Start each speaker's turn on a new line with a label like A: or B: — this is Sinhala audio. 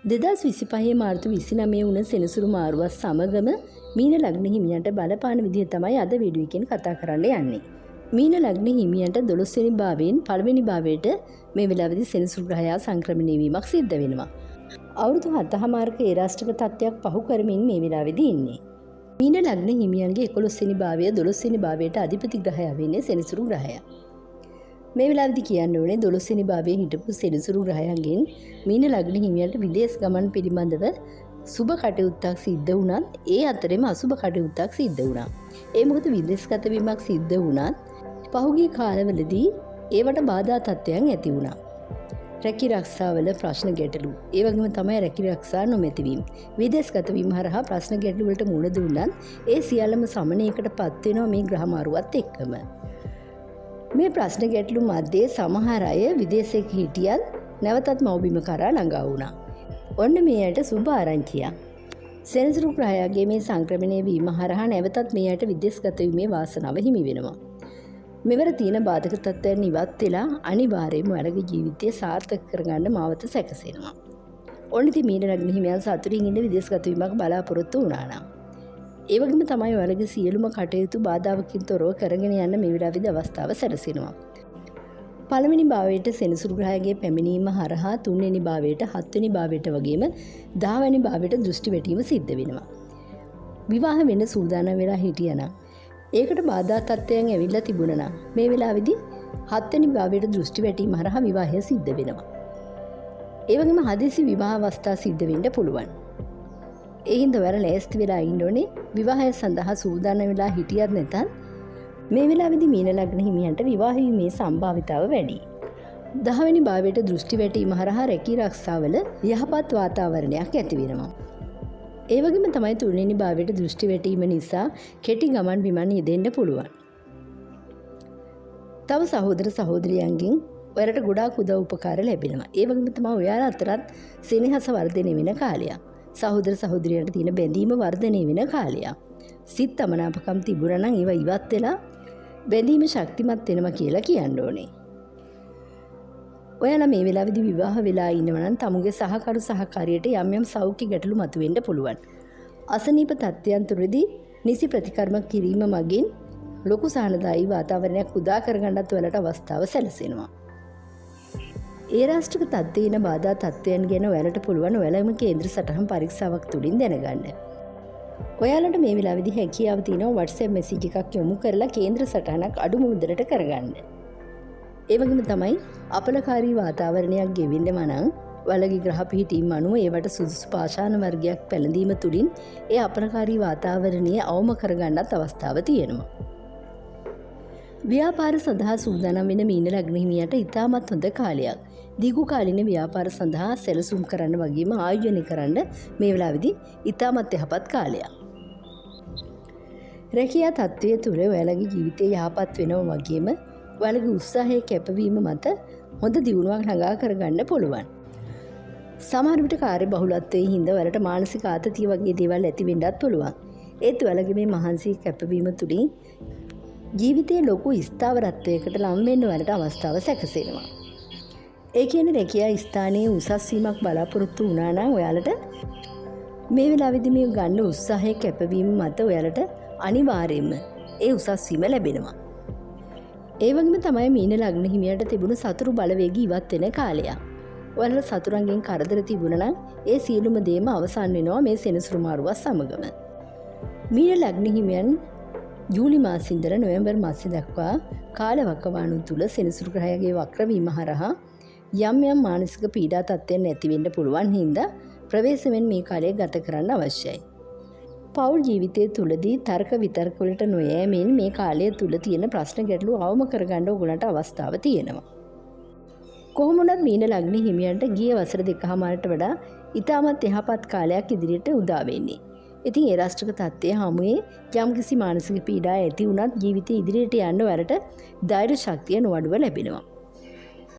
A: 2025 මාර්තු 29 වුණ සෙනසුරු මාරුවත් සමගම මීන ලග්න හිමියන්ට බලපාන විදිහ තමයි අද වීඩියෝ එකෙන් කතා කරන්න යන්නේ. මීන ලග්න හිමියන්ට 12 වෙනි භාවයෙන් පළවෙනි භාවයට මේ වෙලාවේදී සෙනසුරු ග්‍රහයා සංක්‍රමණය වීමක් සිද්ධ වෙනවා. අවුරුදු 7මාරක ඒ රාෂ්ට්‍රක තත්ත්වයක් පහු කරමින් මේ වෙලාවේදී ඉන්නේ. මීන ලග්න හිමියන්ගේ 11 වෙනි භාවය 12 වෙනි භාවයට අධිපති ග්‍රහයා වෙන්නේ සෙනසුරු ග්‍රහයා. මේ වෙලාවේදී කියන්න ඕනේ 12 වෙනි භාවයේ හිටපු සෙනසුරු ග්‍රහයන්ගෙන් මීන ලග්න හිමියන්ට විදේශ ගමන් පිළිබඳව සුබ කටයුත්තක් සිද්ධ වුණත් ඒ අතරෙම අසුබ කටයුත්තක් සිද්ධ වුණා. ඒ මොකද විදේශගත වීමක් සිද්ධ වුණත් පහුගිය කාලවලදී ඒවට බාධා තත්ත්වයන් ඇති වුණා. රැකී රක්ෂාවල ප්‍රශ්න ගැටලු. ඒ වගේම තමයි රැකී රක්ෂා නොමැතිවීම. විදේශගත වීම හරහා ප්‍රශ්න ගැටලු වලට මුහුණ දුන්නත් ඒ සියල්ලම සමනයකටපත් වෙනවා මේ ග්‍රහ මාරුවත් එක්කම. මේ ප්‍රශ්න ගැටලු මැද්දේ සමහර අය විදේශයක හිටියත් නැවතත් මව්බිම කරා ළඟා වුණා. ඔන්න මේ අයට සුබ ආරංචියක්. සෙනසුරු ග්‍රහයාගේ මේ සංක්‍රමණය වීම හරහා නැවතත් මේ අයට විදේශගත වීමේ වාසනාව හිමි වෙනවා. මෙවර තියෙන බාධක තත්ත්වයන් ඉවත් වෙලා අනිවාර්යයෙන්ම ඔයාලගේ ජීවිතය සාර්ථක කරගන්න මාවත සැකසෙනවා. ඔන්න ඉතින් මීන ලග්න හිමියන් සතුටින් ඉන්න විදේශගත වීමක් බලාපොරොත්තු වුණා නම් ඒ වගේම තමයි ඔයාලගේ සියලුම කටයුතු බාධාවකින් තොරව කරගෙන යන්න මේ වෙලාවේදී අවස්ථාව සැලසෙනවා. පළවෙනි භාවයට සෙනසුරු ග්‍රහයාගේ පැමිණීම හරහා 3 වෙනි භාවයට 7 වෙනි භාවයට වගේම 10 වෙනි භාවයට දෘෂ්ටි වැටීම සිද්ධ වෙනවා. විවාහ වෙන්න සූදානම් වෙලා හිටියනම් ඒකට බාධා තත්ත්වයන් ඇවිල්ලා තිබුණා නම් මේ වෙලාවේදී 7 වෙනි භාවයට දෘෂ්ටි වැටීම හරහා විවාහය සිද්ධ වෙනවා. ඒ වගේම හදිසි විවාහ අවස්ථා සිද්ධ වෙන්න පුළුවන්. ඒ හින්දා ඔයාලා ලෑස්ති වෙලා ඉන්න ඕනේ. විවාහය සඳහා සූදානම් වෙලා හිටියත් නැතත් මේ වෙලාවේදී මීන ලග්න හිමියන්ට විවාහ වීමේ සම්භාවිතාව වැඩි. 10 වෙනි භාවයට දෘෂ්ටි වැටීම හරහා රැකී රක්ෂාවල යහපත් වාතාවරණයක් ඇති වෙනවා. ඒ වගේම තමයි 3 වෙනි භාවයට දෘෂ්ටි වැටීම නිසා කෙටි ගමන් බිමන් යෙදෙන්න පුළුවන්. තව සහෝදර සහෝදරියන්ගෙන් ඔයාලට ගොඩාක් උදව් උපකාර ලැබෙනවා. ඒ වගේම තමයි ඔයාලා අතරත් සෙනෙහස වර්ධනය වෙන කාලයක්. සහෝදර සහෝදරියන්ට තියෙන බැඳීම වර්ධනය වෙන කාලයක්. සිත් අමනාපකම් තිබුණා නම් ඒවා ඉවත් වෙලා බැඳීම ශක්තිමත් වෙනවා කියලා කියන්න ඕනේ. ඔයාලා මේ වෙලාවේදී විවාහ වෙලා ඉන්නවා නම් තමුගේ සහකරු සහකාරියට යම් යම් සෞඛ්‍ය ගැටලු මතුවෙන්න පුළුවන්. අසනීප තත්ත්වයන් තුරදී නිසි ප්‍රතිකර්ම කිරීම මගින් ලොකු සහනදායී වාතාවරණයක් උදා කරගන්නත් ඔයාලට අවස්ථාව සැලසෙනවා. ඒ රාෂ්ට්‍රක තත්ත්වයේන බාධා තත්ත්වයන් ගැන ඔයාලට පුළුවන් ඔයාලම කේන්ද්‍ර සටහන් පරීක්ෂාවක් තුලින් දැනගන්න. ඔයාලට මේ වෙලාවේදී හැකියාව තියෙනවා WhatsApp message එකක් යොමු කරලා කේන්ද්‍ර සටහනක් අඩු මුදලට කරගන්න. ඒ වගේම තමයි අපලකාරී වාතාවරණයක් ගෙවෙන්නම නම් ඔයාලගේ ග්‍රහ පිහිටීම් අනුව ඒවට සුදුසු පාෂාණ වර්ගයක් පැළඳීම තුලින් ඒ අපලකාරී වාතාවරණය අවම කරගන්නත් අවස්ථාව තියෙනවා. ව්‍යාපාර සඳහා සූදානම් වෙන මීන ලග්න හිමියට ඉතාමත් හොඳ කාලයක්. දීර්ඝ කාලින ව්‍යාපාර සඳහා සැලසුම් කරන්න වගේම ආයෝජනය කරන්න මේ වෙලාවේදී ඉතාමත් යහපත් කාලයක්. රැකියා තත්ත්වයේ තුල ඔයාලගේ ජීවිතය යහපත් වෙනවා වගේම ඔයාලගේ උත්සාහයේ කැපවීම මත හොඳ දියුණුවක් ළඟා කරගන්න පුළුවන්. සමහර විට කාර්ය බහුලත්වයේ හින්දා ඔයාලට මානසික ආතතිය වගේ දේවල් ඇති වෙන්නත් පුළුවන්. ඒත් ඔයාලගේ මේ මහන්සි කැපවීම තුලින් ජීවිතයේ ලොකු ස්ථාවරත්වයකට ලම් වෙන්න ඔයාලට අවස්ථාව සැකසෙනවා. ඒ කියන්නේ රැකියා ස්ථානයේ උසස් වීමක් බලාපොරොත්තු වුණා නම් ඔයාලට මේ වෙලාවේදී මේ ගන්න උත්සාහයේ කැපවීම මත ඔයාලට අනිවාර්යයෙන්ම ඒ උසස් වීම ලැබෙනවා. ඒ වගේම තමයි මීන ලග්න හිමියට තිබුණු සතුරු බලවේගී ඉවත් වෙන කාලයක්. ඔයාලට සතුරන්ගෙන් කරදර තිබුණා නම් ඒ සියලුම දේම අවසන් වෙනවා මේ සෙනසුරු මාරුවත් සමගම. මීන ලග්න හිමියන් ජූලි මාසෙ ඉඳලා නොවැම්බර් මාසෙ දක්වා කාලවකවානු තුල සෙනසුරු ග්‍රහයාගේ වක්‍ර වීම හරහා යම් යම් මානසික පීඩා තත්ත්වයන් ඇති වෙන්න පුළුවන් හින්දා ප්‍රවේශමෙන් මේ කාලය ගත කරන්න අවශ්‍යයි. පෞල් ජීවිතයේ තුලදී තර්ක විතර්ක වලට නොයෑමෙන් මේ කාලය තුල තියෙන ප්‍රශ්න ගැටලු අවම කරගන්න ඕගොල්ලන්ට අවස්ථාව තියෙනවා. කොහොම වුණත් මීන ලග්න හිමියන්ට ගිය වසර 2කමාරට වඩා ඉතාමත් යහපත් කාලයක් ඉදිරියට උදා වෙන්නේ. ඉතින් ඒ රාෂ්ට්‍රක තත්ත්වයේ හැමුවේ යම්කිසි මානසික පීඩා ඇති වුණත් ජීවිතේ ඉදිරියට යන්න ඔයාලට ධෛර්ය ශක්තිය නොඅඩුව ලැබෙනවා.